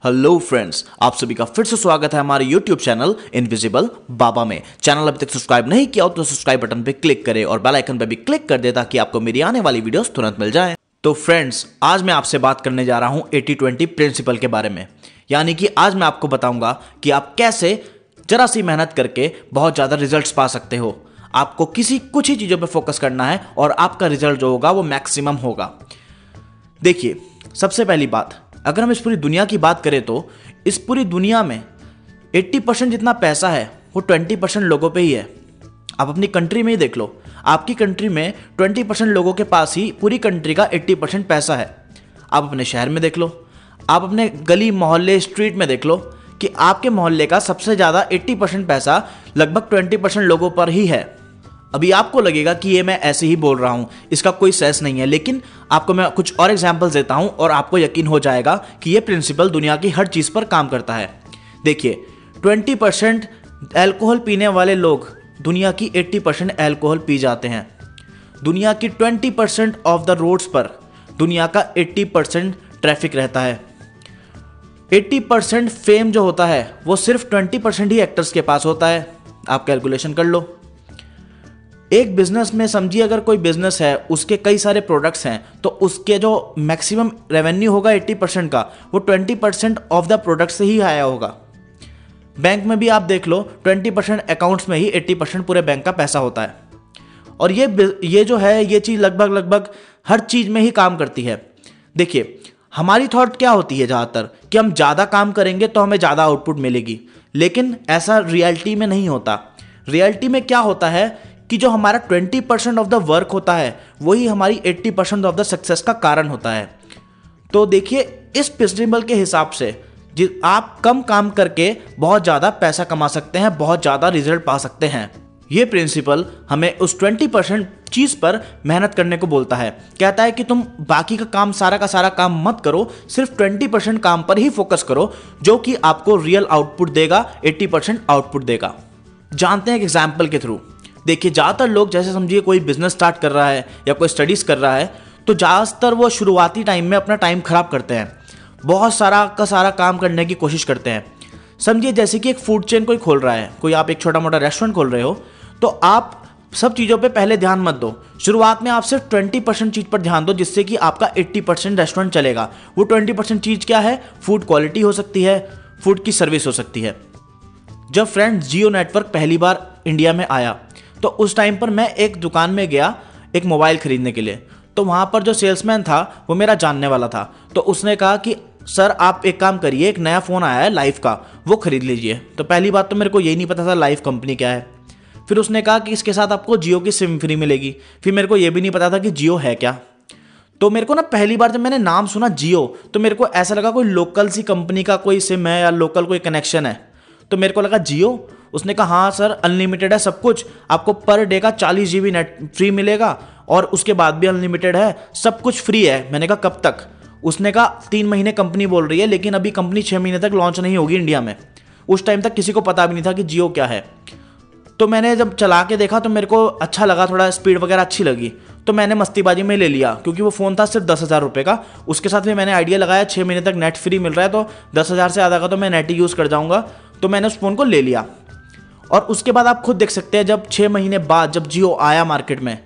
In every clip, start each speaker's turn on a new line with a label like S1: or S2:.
S1: Hello friends, आप सभी का फिर से स्वागत है हमारे यूट्यूब चैनल इनविजिबल बाबा में। चैनल अभी तक सब्सक्राइब नहीं किया हो तो सब्सक्राइब बटन पे क्लिक करें और बेल आइकन पे भी क्लिक कर दे ताकि आपको मेरी आने वाली वीडियोस तुरंत मिल जाएं। तो फ्रेंड्स, आज मैं आपसे बात करने जा रहा हूं 80-20 प्रिंसिपल के बारे में। यानी कि आज मैं आपको बताऊंगा कि आप कैसे जरा सी मेहनत करके बहुत ज्यादा रिजल्ट्स पा सकते हो। आपको कुछ ही चीजों पर फोकस करना है और आपका रिजल्ट जो होगा वो मैक्सिमम होगा। देखिए, सबसे पहली बात, अगर हम इस पूरी दुनिया की बात करें तो इस पूरी दुनिया में 80% जितना पैसा है वो 20% लोगों पे ही है। आप अपनी कंट्री में ही देख लो, आपकी कंट्री में 20% लोगों के पास ही पूरी कंट्री का 80% पैसा है। आप अपने शहर में देख लो, आप अपने गली मोहल्ले स्ट्रीट में देख लो कि आपके मोहल्ले का सबसे ज़्यादा 80% पैसा लगभग 20% लोगों पर ही है। अभी आपको लगेगा कि ये मैं ऐसे ही बोल रहा हूँ, इसका कोई सेंस नहीं है, लेकिन आपको मैं कुछ और एग्जांपल्स देता हूँ और आपको यकीन हो जाएगा कि ये प्रिंसिपल दुनिया की हर चीज़ पर काम करता है। देखिए, 20% अल्कोहल पीने वाले लोग दुनिया की 80% अल्कोहल पी जाते हैं। दुनिया की 20% ऑफ द रोड्स पर दुनिया का 80% ट्रैफिक रहता है। 80% फेम जो होता है वो सिर्फ 20% ही एक्टर्स के पास होता है। आप कैलकुलेशन कर लो। एक बिजनेस में समझिए, अगर कोई बिजनेस है, उसके कई सारे प्रोडक्ट्स हैं, तो उसके जो मैक्सिमम रेवेन्यू होगा 80% का, वो 20% ऑफ द प्रोडक्ट से ही आया होगा। बैंक में भी आप देख लो, 20% अकाउंट्स में ही 80% पूरे बैंक का पैसा होता है। और ये जो है, ये चीज़ लगभग हर चीज़ में ही काम करती है। देखिए, हमारी थॉट क्या होती है ज़्यादातर कि हम ज़्यादा काम करेंगे तो हमें ज़्यादा आउटपुट मिलेगी, लेकिन ऐसा रियलिटी में नहीं होता। रियलिटी में क्या होता है कि जो हमारा 20% ऑफ द वर्क होता है वही हमारी 80% ऑफ द सक्सेस का कारण होता है। तो देखिए, इस प्रिंसिपल के हिसाब से आप कम काम करके बहुत ज़्यादा पैसा कमा सकते हैं, बहुत ज़्यादा रिजल्ट पा सकते हैं। ये प्रिंसिपल हमें उस 20% चीज़ पर मेहनत करने को बोलता है। कहता है कि तुम बाकी का काम, सारा का सारा काम मत करो, सिर्फ 20% काम पर ही फोकस करो, जो कि आपको रियल आउटपुट देगा, 80% आउटपुट देगा। जानते हैं एक एग्जाम्पल के थ्रू। देखिए, ज़्यादातर लोग, जैसे समझिए कोई बिजनेस स्टार्ट कर रहा है या कोई स्टडीज़ कर रहा है, तो ज़्यादातर वो शुरुआती टाइम में अपना टाइम ख़राब करते हैं, बहुत सारा का सारा काम करने की कोशिश करते हैं। समझिए जैसे कि एक फूड चेन कोई खोल रहा है, कोई आप एक छोटा मोटा रेस्टोरेंट खोल रहे हो, तो आप सब चीज़ों पे पहले ध्यान मत दो। शुरुआत में आप सिर्फ 20% चीज़ पर ध्यान दो, जिससे कि आपका 80% रेस्टोरेंट चलेगा। वो 20% चीज़ क्या है? फूड क्वालिटी हो सकती है, फूड की सर्विस हो सकती है। जब फ्रेंड्स जियो नेटवर्क पहली बार इंडिया में आया, तो उस टाइम पर मैं एक दुकान में गया एक मोबाइल ख़रीदने के लिए। तो वहाँ पर जो सेल्समैन था वो मेरा जानने वाला था। तो उसने कहा कि सर, आप एक काम करिए, एक नया फ़ोन आया है लाइफ का, वो ख़रीद लीजिए। तो पहली बात तो मेरे को यही नहीं पता था लाइफ कंपनी क्या है। फिर उसने कहा कि इसके साथ आपको जियो की सिम फ्री मिलेगी। फिर मेरे को ये भी नहीं पता था कि जियो है क्या। तो मेरे को ना पहली बार जब मैंने नाम सुना जियो, तो मेरे को ऐसा लगा कोई लोकल सी कंपनी का कोई सिम है या लोकल कोई कनेक्शन है। तो मेरे को लगा जियो। उसने कहा हाँ सर, अनलिमिटेड है सब कुछ, आपको पर डे का 40 GB नेट फ्री मिलेगा और उसके बाद भी अनलिमिटेड है, सब कुछ फ्री है। मैंने कहा कब तक? उसने कहा 3 महीने कंपनी बोल रही है, लेकिन अभी कंपनी 6 महीने तक लॉन्च नहीं होगी इंडिया में। उस टाइम तक किसी को पता भी नहीं था कि जियो क्या है। तो मैंने जब चला के देखा तो मेरे को अच्छा लगा, थोड़ा स्पीड वगैरह अच्छी लगी, तो मैंने मस्तीबाजी में ले लिया, क्योंकि वो फ़ोन था सिर्फ 10,000 रुपये का। उसके साथ भी मैंने आइडिया लगाया 6 महीने तक नेट फ्री मिल रहा है, तो 10,000 से ज़्यादा का तो मैं नेट ही यूज़ कर जाऊँगा। तो मैंने उस फ़ोन को ले लिया। और उसके बाद आप खुद देख सकते हैं, जब 6 महीने बाद जब जियो आया मार्केट में,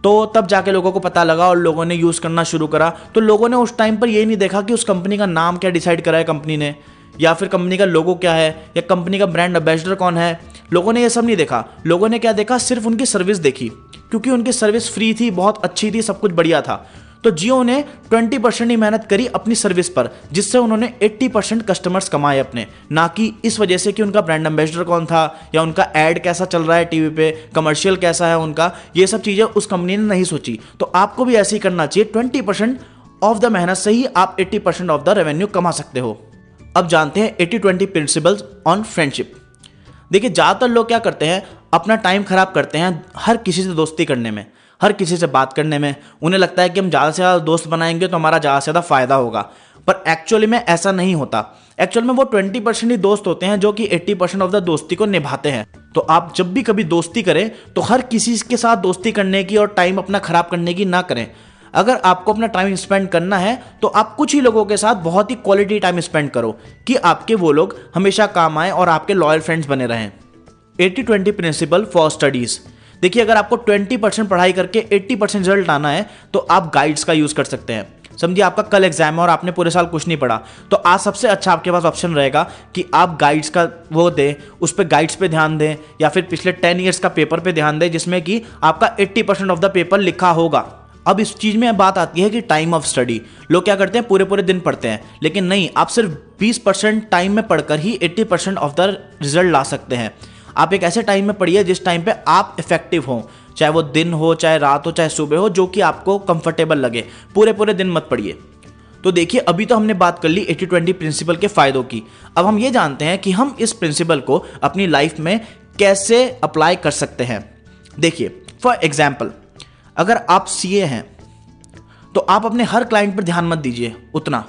S1: तो तब जाके लोगों को पता लगा और लोगों ने यूज़ करना शुरू करा। तो लोगों ने उस टाइम पर ये नहीं देखा कि उस कंपनी का नाम क्या डिसाइड करा है कंपनी ने, या फिर कंपनी का लोगो क्या है, या कंपनी का ब्रांड एम्बेसडर कौन है। लोगों ने ये सब नहीं देखा। लोगों ने क्या देखा? सिर्फ उनकी सर्विस देखी, क्योंकि उनकी सर्विस फ्री थी, बहुत अच्छी थी, सब कुछ बढ़िया था। तो जियो ने 20% ही मेहनत करी अपनी सर्विस पर, जिससे उन्होंने 80% कस्टमर्स कमाए अपने, ना कि इस वजह से कि उनका ब्रांड एम्बेसडर कौन था या उनका ऐड कैसा चल रहा है टीवी पे, कमर्शियल कैसा है उनका। ये सब चीज़ें उस कंपनी ने नहीं सोची। तो आपको भी ऐसे ही करना चाहिए। 20% ऑफ द मेहनत से ही आप 80% ऑफ द रेवेन्यू कमा सकते हो। अब जानते हैं 80-20 प्रिंसिपल्स ऑन फ्रेंडशिप। देखिए, ज़्यादातर लोग क्या करते हैं, अपना टाइम खराब करते हैं हर किसी से दोस्ती करने में, हर किसी से बात करने में। उन्हें लगता है कि हम ज़्यादा से ज़्यादा दोस्त बनाएंगे तो हमारा ज़्यादा से ज़्यादा फ़ायदा होगा, पर एक्चुअली में ऐसा नहीं होता। एक्चुअल में वो 20% ही दोस्त होते हैं जो कि 80% ऑफ द दोस्ती को निभाते हैं। तो आप जब भी कभी दोस्ती करें तो हर किसी के साथ दोस्ती करने की और टाइम अपना खराब करने की ना करें। अगर आपको अपना टाइम स्पेंड करना है तो आप कुछ ही लोगों के साथ बहुत ही क्वालिटी टाइम स्पेंड करो कि आपके वो लोग हमेशा काम आए और आपके लॉयल फ्रेंड्स बने रहें। 80-20 प्रिंसिपल फॉर स्टडीज। देखिए, अगर आपको 20% पढ़ाई करके 80% रिजल्ट आना है तो आप गाइड्स का यूज कर सकते हैं। समझिए आपका कल एग्जाम है और आपने पूरे साल कुछ नहीं पढ़ा, तो आज सबसे अच्छा आपके पास ऑप्शन रहेगा कि आप गाइड्स का वो दें, उस पर गाइड्स पे ध्यान दें, या फिर पिछले 10 ईयर्स का पेपर पे ध्यान दें जिसमें कि आपका 80% ऑफ द पेपर लिखा होगा। अब इस चीज में बात आती है कि टाइम ऑफ स्टडी। लोग क्या करते हैं, पूरे पूरे दिन पढ़ते हैं, लेकिन नहीं, आप सिर्फ 20% टाइम में पढ़कर ही 80% ऑफ द रिजल्ट ला सकते हैं। आप एक ऐसे टाइम में पढ़िए जिस टाइम पे आप इफेक्टिव हो, चाहे वो दिन हो, चाहे रात हो, चाहे सुबह हो, जो कि आपको कंफर्टेबल लगे। पूरे पूरे दिन मत पढ़िए। तो देखिए, अभी तो हमने बात कर ली 80-20 प्रिंसिपल के फायदों की। अब हम ये जानते हैं कि हम इस प्रिंसिपल को अपनी लाइफ में कैसे अप्लाई कर सकते हैं। देखिए, फॉर एग्जाम्पल, अगर आप सीए हैं तो आप अपने हर क्लाइंट पर ध्यान मत दीजिए उतना।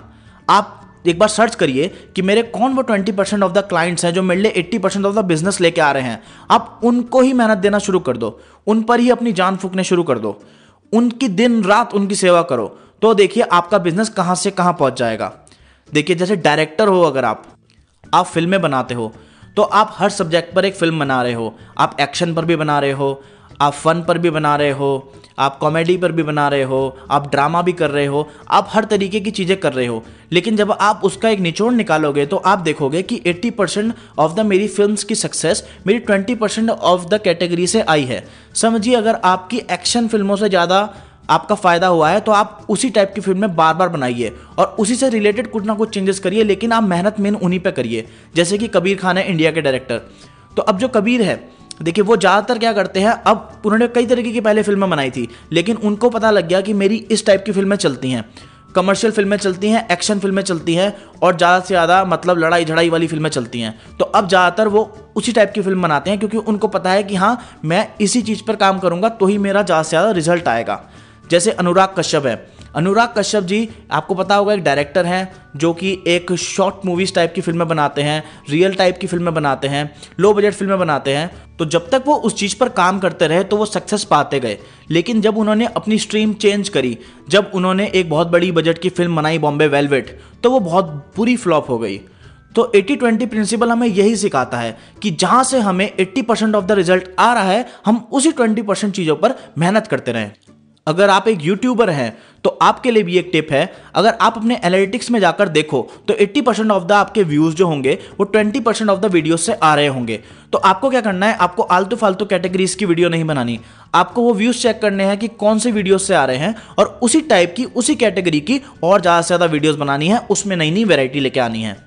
S1: आप एक बार सर्च करिए कि मेरे कौन वो 20% ऑफ द क्लाइंट्स हैं जो मेरे लिए 80% ऑफ द बिजनेस लेके आ रहे हैं। आप उनको ही मेहनत देना शुरू कर दो, उन पर ही अपनी जान फूकने शुरू कर दो, उनकी दिन रात उनकी सेवा करो। तो देखिए आपका बिजनेस कहां से कहां पहुंच जाएगा। देखिए, जैसे डायरेक्टर हो, अगर आप फिल्में बनाते हो तो आप हर सब्जेक्ट पर एक फिल्म बना रहे हो। आप एक्शन पर भी बना रहे हो, आप फन पर भी बना रहे हो, आप कॉमेडी पर भी बना रहे हो, आप ड्रामा भी कर रहे हो, आप हर तरीके की चीज़ें कर रहे हो। लेकिन जब आप उसका एक निचोड़ निकालोगे तो आप देखोगे कि 80% ऑफ द मेरी फिल्म्स की सक्सेस मेरी 20% ऑफ द कैटेगरी से आई है। समझिए, अगर आपकी एक्शन फिल्मों से ज़्यादा आपका फ़ायदा हुआ है तो आप उसी टाइप की फिल्में बार बार बनाइए और उसी से रिलेटेड कुछ ना कुछ चेंजेस करिए, लेकिन आप मेहनत मेन उन्हीं पे करिए। जैसे कि कबीर खान है, इंडिया के डायरेक्टर। तो अब जो कबीर है, देखिए, वो ज़्यादातर क्या करते हैं, अब उन्होंने कई तरीके की पहले फिल्में बनाई थी, लेकिन उनको पता लग गया कि मेरी इस टाइप की फिल्में चलती हैं, कमर्शियल फिल्में चलती हैं, एक्शन फिल्में चलती हैं और ज़्यादा से ज़्यादा मतलब लड़ाई झड़ाई वाली फिल्में चलती हैं। तो अब ज़्यादातर वो उसी टाइप की फिल्म बनाते हैं, क्योंकि उनको पता है कि हाँ, मैं इसी चीज़ पर काम करूँगा तो ही मेरा ज़्यादा से ज़्यादा रिजल्ट आएगा। जैसे अनुराग कश्यप है। अनुराग कश्यप जी, आपको पता होगा, एक डायरेक्टर हैं जो कि एक शॉर्ट मूवीज़ टाइप की फिल्में बनाते हैं, रियल टाइप की फिल्में बनाते हैं, लो बजट फिल्में बनाते हैं। तो जब तक वो उस चीज़ पर काम करते रहे तो वो सक्सेस पाते गए। लेकिन जब उन्होंने अपनी स्ट्रीम चेंज करी, जब उन्होंने एक बहुत बड़ी बजट की फिल्म बनाई बॉम्बे वेलवेट, तो वो बहुत बुरी फ्लॉप हो गई। तो 80-20 प्रिंसिपल हमें यही सिखाता है कि जहाँ से हमें 80% ऑफ द रिजल्ट आ रहा है, हम उसी 20% चीज़ों पर मेहनत करते रहें। अगर आप एक यूट्यूबर हैं तो आपके लिए भी एक टिप है, अगर आप अपने एनालिटिक्स में जाकर देखो तो 80% ऑफ द आपके व्यूज जो होंगे वो 20% ऑफ द वीडियो से आ रहे होंगे। तो आपको क्या करना है, आपको आलतू फालतू कैटेगरीज की वीडियो नहीं बनानी, आपको वो व्यूज चेक करने हैं कि कौन से वीडियो से आ रहे हैं और उसी टाइप की, उसी कैटेगरी की और ज़्यादा से ज़्यादा वीडियोज बनानी है, उसमें नई नई वेराइटी लेके आनी है।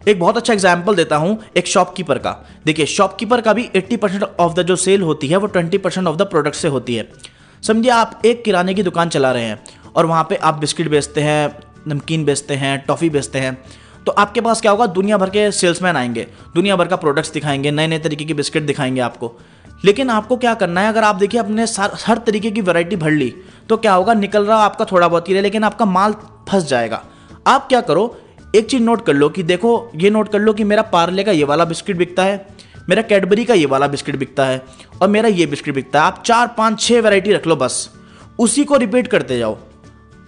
S1: एक बहुत अच्छा एग्जाम्पल देता हूं एक शॉपकीपर का। देखिए, शॉपकीपर का भी 80% ऑफ द जो सेल होती है वो 20% ऑफ द प्रोडक्ट से होती है। समझिए आप एक किराने की दुकान चला रहे हैं और वहाँ पे आप बिस्किट बेचते हैं, नमकीन बेचते हैं, टॉफ़ी बेचते हैं। तो आपके पास क्या होगा, दुनिया भर के सेल्समैन आएंगे, दुनिया भर का प्रोडक्ट्स दिखाएंगे, नए नए तरीके के बिस्किट दिखाएंगे आपको। लेकिन आपको क्या करना है, अगर आप देखिए अपने हर तरीके की वैरायटी भर ली तो क्या होगा, निकल रहा आपका थोड़ा बहुत ही है, लेकिन आपका माल फंस जाएगा। आप क्या करो, एक चीज़ नोट कर लो कि देखो, ये नोट कर लो कि मेरा पार्ले का ये वाला बिस्किट बिकता है, मेरा कैडबरी का ये वाला बिस्किट बिकता है और मेरा ये बिस्किट बिकता है। आप 4, 5, 6 वैरायटी रख लो, बस उसी को रिपीट करते जाओ।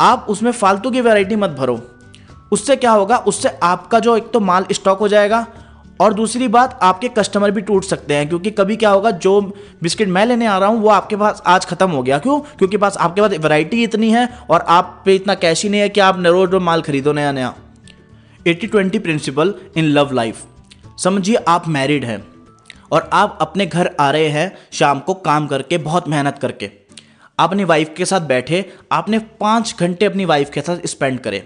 S1: आप उसमें फालतू की वैरायटी मत भरो। उससे क्या होगा, उससे आपका जो एक तो माल स्टॉक हो जाएगा और दूसरी बात, आपके कस्टमर भी टूट सकते हैं, क्योंकि कभी क्या होगा, जो बिस्किट मैं लेने आ रहा हूं वो आपके पास आज खत्म हो गया। क्यों? क्योंकि पास आपके पास वैरायटी इतनी है और आप पे इतना कैश ही नहीं है कि आप रोज रोज माल खरीदो नया नया। 80-20 प्रिंसिपल इन लव लाइफ। समझिए आप मैरिड हैं और आप अपने घर आ रहे हैं शाम को काम करके, बहुत मेहनत करके। आप अपनी वाइफ के साथ बैठे, आपने 5 घंटे अपनी वाइफ के साथ स्पेंड करे,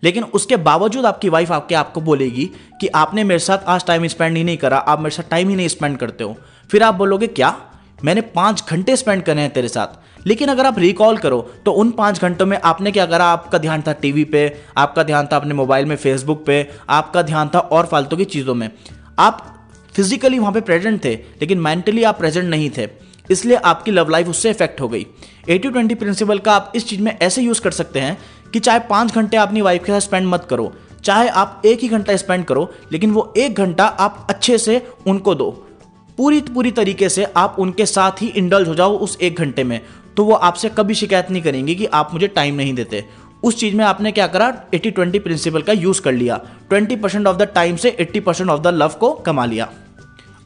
S1: लेकिन उसके बावजूद आपकी वाइफ आपको बोलेगी कि आपने मेरे साथ आज टाइम स्पेंड ही नहीं करा, आप मेरे साथ टाइम ही नहीं स्पेंड करते हो। फिर आप बोलोगे, क्या मैंने 5 घंटे स्पेंड करे हैं तेरे साथ? लेकिन अगर आप रिकॉल करो तो उन 5 घंटों में आपने क्या करा, आपका ध्यान था टीवी पे, आपका ध्यान था अपने मोबाइल में, फेसबुक पे, आपका ध्यान था और फालतू की चीज़ों में। आप फिजिकली वहाँ पे प्रेजेंट थे लेकिन मेंटली आप प्रेजेंट नहीं थे, इसलिए आपकी लव लाइफ उससे इफेक्ट हो गई। 80-20 प्रिंसिपल का आप इस चीज़ में ऐसे यूज़ कर सकते हैं कि चाहे 5 घंटे अपनी वाइफ के साथ स्पेंड मत करो, चाहे आप 1 ही घंटा स्पेंड करो, लेकिन वो 1 घंटा आप अच्छे से उनको दो, पूरी तरीके से आप उनके साथ ही इंडल्ज हो जाओ उस 1 घंटे में। तो वो आपसे कभी शिकायत नहीं करेंगे कि आप मुझे टाइम नहीं देते। उस चीज में आपने क्या करा, 80-20 प्रिंसिपल का यूज कर लिया, 20% ऑफ द टाइम से 80% ऑफ द लव को कमा लिया।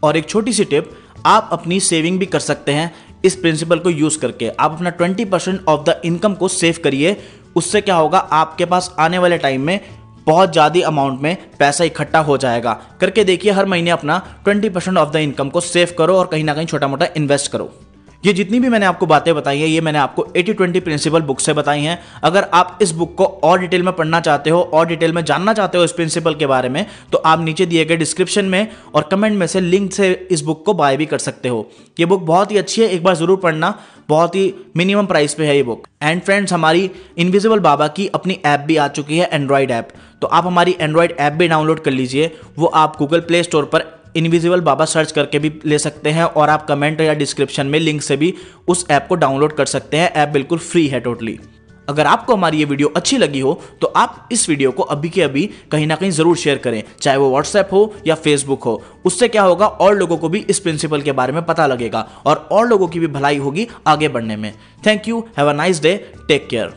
S1: और एक छोटी सी टिप, आप अपनी सेविंग भी कर सकते हैं इस प्रिंसिपल को यूज करके। आप अपना 20% ऑफ द इनकम को सेव करिए। उससे क्या होगा, आपके पास आने वाले टाइम में बहुत ज़्यादा अमाउंट में पैसा इकट्ठा हो जाएगा। करके देखिए, हर महीने अपना 20% ऑफ द इनकम को सेव करो और कहीं ना कहीं छोटा मोटा इन्वेस्ट करो। ये जितनी भी मैंने आपको बातें बताई हैं, ये मैंने आपको 80-20 प्रिंसिपल बुक से बताई हैं। अगर आप इस बुक को और डिटेल में पढ़ना चाहते हो और डिटेल में जानना चाहते हो इस प्रिंसिपल के बारे में, तो आप नीचे दिए गए डिस्क्रिप्शन में और कमेंट में से लिंक से इस बुक को बाय भी कर सकते हो। ये बुक बहुत ही अच्छी है, एक बार जरूर पढ़ना, बहुत ही मिनिमम प्राइस पे है ये बुक। एंड फ्रेंड्स, हमारी इनविजिबल बाबा की अपनी ऐप भी आ चुकी है, एंड्रॉइड ऐप। तो आप हमारी एंड्रॉइड ऐप भी डाउनलोड कर लीजिए। वो आप गूगल प्ले स्टोर पर इनविजिबल बाबा सर्च करके भी ले सकते हैं और आप कमेंट या डिस्क्रिप्शन में लिंक से भी उस ऐप को डाउनलोड कर सकते हैं। ऐप बिल्कुल फ्री है टोटली। अगर आपको हमारी ये वीडियो अच्छी लगी हो तो आप इस वीडियो को अभी के अभी कहीं ना कहीं जरूर शेयर करें, चाहे वो व्हाट्सएप हो या फेसबुक हो। उससे क्या होगा, और लोगों को भी इस प्रिंसिपल के बारे में पता लगेगा और लोगों की भी भलाई होगी आगे बढ़ने में। Thank you, have a nice day, take care.